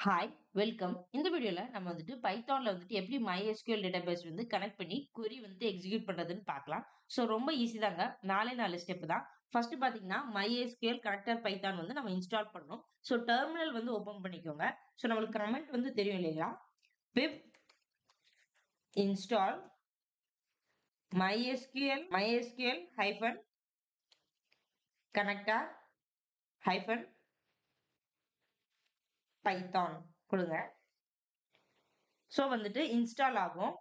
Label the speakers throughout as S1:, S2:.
S1: Hi, welcome. இந்த வீடியோல நம்ம வந்துட்டு பைத்தான்ல வந்துட்டு எப்படி MySQL டேட்டாபேஸ் வந்து கனெக்ட் பண்ணி query வந்து எக்ஸிக்யூட் பண்றதுன்னு பார்க்கலாம். ரொம்ப ஈஸி தாங்க. 4 ஸ்டெப் தான். ஃபர்ஸ்ட் பார்த்தீங்கன்னா MySQL கனெக்டர் பைத்தான் வந்து நம்ம இன்ஸ்டால் பண்ணணும். டெர்மினல் வந்து ஓபன் பண்ணிக்கோங்க. நம்மளுக்கு கமெண்ட் வந்து தெரியும் இல்லையா? pip install MySQL hyphen connector hyphen python கொடுங்க. வந்துட்டு இன்ஸ்டால் ஆகும்.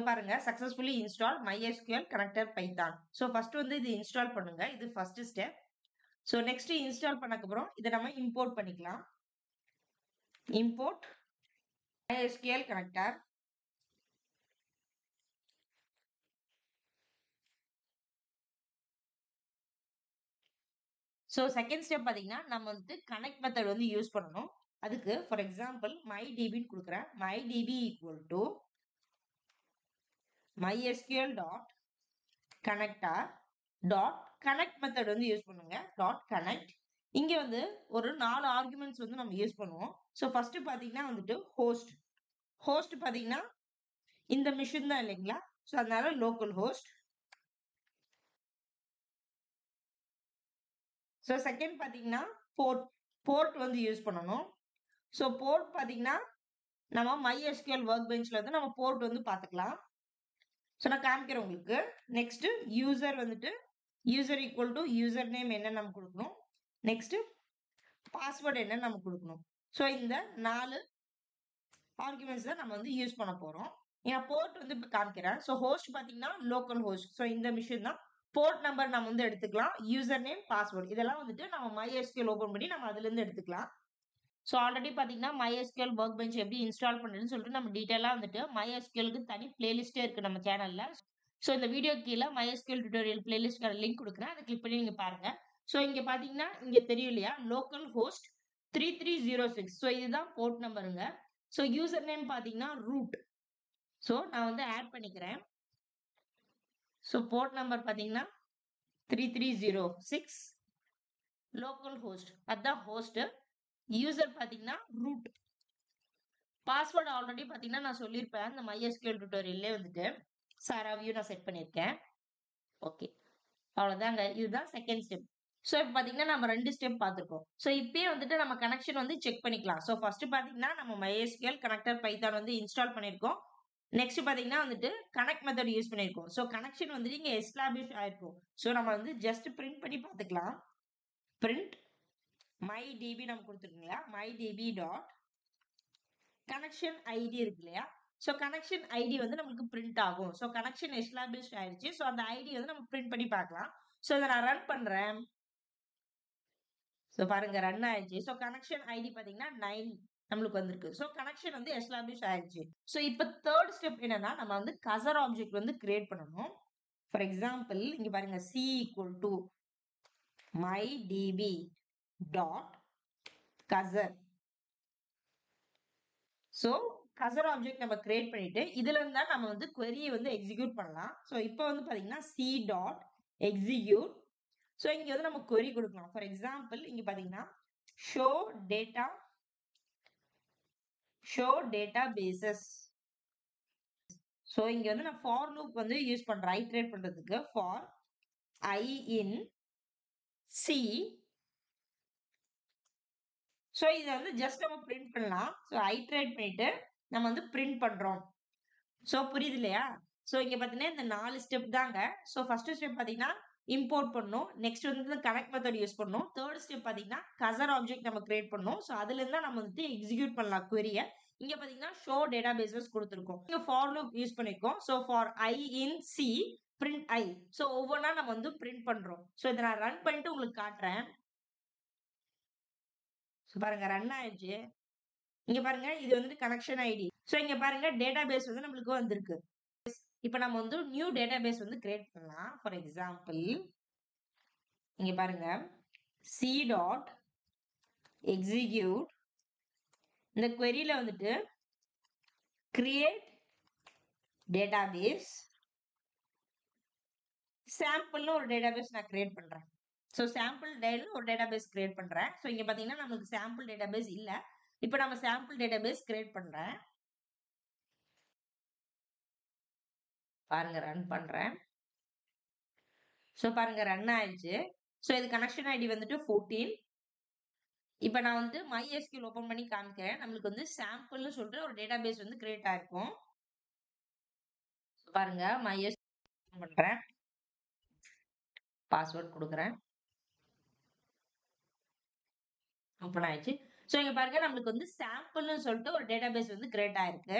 S1: பாருங்க successfully install MySQL connector Python. First வந்து இது இன்ஸ்டால் பண்ணுங்க. இது ஃபர்ஸ்ட் ஸ்டெப். நெக்ஸ்ட் இன்ஸ்டால் பண்ணதுக்கு அப்புறம் இதை நம்ம இம்போர்ட் பண்ணிக்கலாம். Import MySQL connector. Second step பாத்தீங்கன்னா நம்ம வந்து கனெக்ட் மெத்தட் வந்து யூஸ் பண்ணணும். அதுக்கு ஃபார் எக்ஸாம்பிள் mydb ன்னு கொடுக்குறேன். mydb equal to MySQL dot connector dot connect method வந்து யூஸ் பண்ணுங்க. Dot connect. இங்க வந்து ஒரு 4 ஆர்குமெண்ட்ஸ் வந்து நம்ம யூஸ் பண்ணுவோம். ஃபர்ஸ்ட் பாத்தீங்கன்னா வந்துட்டு ஹோஸ்ட் பாத்தீங்கன்னா இந்த மிஷின் தான் இல்லைங்களா? அதனால லோக்கல் ஹோஸ்ட். செகண்ட் பாத்தீங்கன்னா போர்ட் வந்து யூஸ் பண்ணணும். போர்ட் பாத்தீங்கன்னா நம்ம MySQL ஒர்க் பெஞ்ச்ல வந்து நம்ம போர்ட் வந்து பாத்துக்கலாம். நான் காமிக்கிறேன் உங்களுக்கு. நெக்ஸ்ட் யூசர் வந்துட்டு user equal to user name என்ன நம்ம கொடுக்கணும். நெக்ஸ்ட் பாஸ்வேர்ட் என்ன நம்ம கொடுக்கணும். இந்த 4 ஆர்குமெண்ட்ஸ் தான் நம்ம வந்து யூஸ் பண்ண போறோம். போர்ட் வந்து இப்ப காமிக்கிறேன். ஹோஸ்ட் பாத்தீங்கன்னா லோக்கல் ஹோஸ்ட். இந்த மிஷின் தான். போர்ட் நம்பர் நம்ம வந்து எடுத்துக்கலாம். யூசர் நேம், பாஸ்வேர்ட் இதெல்லாம் வந்துட்டு நம்ம MySQL ஓபன் பண்ணி நம்ம அதுல இருந்து எடுத்துக்கலாம். ஆல்ரெடி பாத்தீங்கன்னா MySQL ஒர்க் பெஞ்ச் எப்படி இன்ஸ்டால் பண்றதுன்னு சொல்லிட்டு நம்ம டீடைலா வந்துட்டு MySQLக்கு தனி பிளேலிஸ்டே இருக்கு நம்ம சேனல்ல. இந்த வீடியோ கீழே MySQL டியூட்டோரியல் பிளேலிஸ்ட் லிங்க் கொடுக்குறேன். அதை கிளிக் பண்ணி நீங்க பாருங்க. இங்க பாத்தீங்கன்னா இங்க தெரியும் இல்லையா? Local host 3306. இதுதான் போர்ட் நம்பருங்க. யூசர் நேம் பாத்தீங்கன்னா ரூட். நான் வந்து ஆட் பண்ணிக்கிறேன். போர்ட் நம்பர் பாத்தீங்கன்னா 3306. லோக்கல் ஹோஸ்ட் அதான் ஹோஸ்ட். யூசர் பாத்தீங்கன்னா ரூட். பாஸ்வேர்ட் ஆல்ரெடி பாத்தீங்கன்னா நான் சொல்லியிருப்பேன். இந்த MySQL டியூட்டோரியல்லே வந்துட்டு சாராவியூ நான் செட் பண்ணியிருக்கேன். ஓகே, அவ்வளவுதாங்க. இதுதான் செகண்ட் ஸ்டெப். இப்போ பாத்தீங்கன்னா நம்ம 2 ஸ்டெப் பார்த்திருக்கோம். இப்பயே வந்துட்டு நம்ம கனெக்ஷன் வந்து செக் பண்ணிக்கலாம். ஃபர்ஸ்ட் பாத்தீங்கன்னா நம்ம MySQL கனெக்டர் பைத்தான் வந்து இன்ஸ்டால் பண்ணியிருக்கோம். நெக்ஸ்ட் பாத்தீங்கன்னா வந்துட்டு கனெக்ட் மெத்தட் யூஸ் பண்ணியிருக்கோம். கனெக்ஷன் வந்து இங்க எஸ்டாப்ளிஷ் ஆயிருக்கும். நம்ம வந்து ஜஸ்ட் பிரிண்ட் பண்ணி பார்த்துக்கலாம். பிரிண்ட் mydb நம்ம கொடுத்துருக்கீங்களா? mydb டாட் கனெக்ஷன் ஐடி இருக்கு இல்லையா? கனெக்ஷன் ஐடி வந்து நமக்கு பிரிண்ட் ஆகும். கனெக்ஷன் எஸ்டாப்ளிஷ் ஆயிடுச்சு. அந்த ஐடி வந்து நம்ம பிரிண்ட் பண்ணி பார்க்கலாம். இதை நான் ரன் பண்றேன். பாருங்க ரன் ஆயிடுச்சு. கனெக்ஷன் ஐடி பாத்தீங்கன்னா 9 நம்மளுக்கு வந்திருக்கு. கனெக்ஷன் வந்து எஸ்டாப்ளிஷ் ஆயிடுச்சு. இப்போ தேர்ட் ஸ்டெப் என்னன்னா நம்ம வந்து கசர் ஆப்ஜெக்ட் வந்து கிரியேட் பண்ணணும். ஃபார் எக்ஸாம்பிள் இங்க பாருங்க c equal to mydb dot cursor. Cursor object நம்ம கிரியேட் பண்ணிட்டு இதுல இருந்தா நம்ம வந்து query வந்து எக்ஸிக்யூட் பண்ணலாம். இப்போ வந்து பாத்தீங்கன்னா c டாட் எக்ஸிக்யூட். இங்க வந்து நம்ம query கொடுக்கலாம். ஃபார் எக்ஸாம்பிள் இங்க பாத்தீங்கன்னா show databases. இங்க வந்து நான் for loop வந்து யூஸ் பண்றேன். ஐட்ரேட் பண்றதுக்கு for I in C. இத வந்து ஜஸ்ட் நம்ம பிரிண்ட் பண்ணலாம். ஐட்ரேட் பண்ணிட்டு நம்ம வந்து பிரிண்ட் பண்றோம். புரியுது இல்லையா? இங்க பாத்தீங்கன்னா இந்த 4 ஸ்டெப் தாங்க. ஃபர்ஸ்ட் ஸ்டெப் பாத்தீங்கன்னா இம்போர்ட் பண்ணனும். நெக்ஸ்ட் வந்து கனெக்ட் மெத்தட் யூஸ் பண்ணனும். தேர்ட் ஸ்டெப் பாத்தீங்கன்னா கசர் ஆப்ஜெக்ட் நம்ம கிரியேட் பண்ணனும். அதுல இருந்தா நம்ம வந்து எக்ஸிக்யூட் பண்ணலாம் query-ய. இங்க பாத்தீங்கன்னா show databases கொடுத்திருக்கோம். இங்க for loop யூஸ் பண்ணிருக்கோம். for I in C print I. ஒவ்வொண்ணா நம்ம வந்து பிரிண்ட் பண்றோம். இத நான் ரன் பண்ணிட்டு உங்களுக்கு காட்டுறேன். பாருங்க ரன் ஆயிடுச்சு. இங்க பாருங்க இது வந்து கனெக்ஷன் ஐடி. இங்க பாருங்க டேட்டாபேஸ் வந்து நம்மளுக்கு வந்திருக்கு. இப்போ நம்ம வந்து நியூ டேட்டாபேஸ் வந்து கிரியேட் பண்ணலாம். ஃபார் எக்ஸாம்பிள் இங்க பாருங்க c டாட் எக்ஸிக்யூட். இந்த queryல வந்துட்டு create database சாம்பிள்னு ஒரு டேட்டாபேஸ் நான் கிரியேட் பண்றேன். ஸோ சாம்பிள் ஒரு டேட்டாபேஸ் கிரியேட் பண்றேன். ஸோ இங்க பாத்தீங்கன்னா நமக்கு சாம்பிள் டேட்டாபேஸ் இல்ல. இப்போ நம்ம சாம்பிள் டேட்டாபேஸ் கிரியேட் பண்றேன். பாருங்க ரன் பண்றேன். ஸோ பாருங்க ரன் ஆயிடுச்சு. ஸோ இது கனெக்ஷன் ஐடி வந்துட்டு 14. இப்போ நான் வந்து MySQL ஓபன் பண்ணி காமிக்கிறேன். நம்மளுக்கு வந்து சாம்பிள்னு சொல்லிட்டு ஒரு டேட்டாபேஸ் வந்து கிரியேட் ஆயிருக்கும். பாருங்க MySQL ஓபன் பண்றேன். பாஸ்வேர்ட் கொடுக்குறேன். ஓபன் ஆயிடுச்சு. ஸோ இங்க பாருங்க நம்மளுக்கு வந்து சாம்பிள்னு சொல்லிட்டு ஒரு டேட்டாபேஸ் வந்து கிரியேட் ஆயிருக்கு.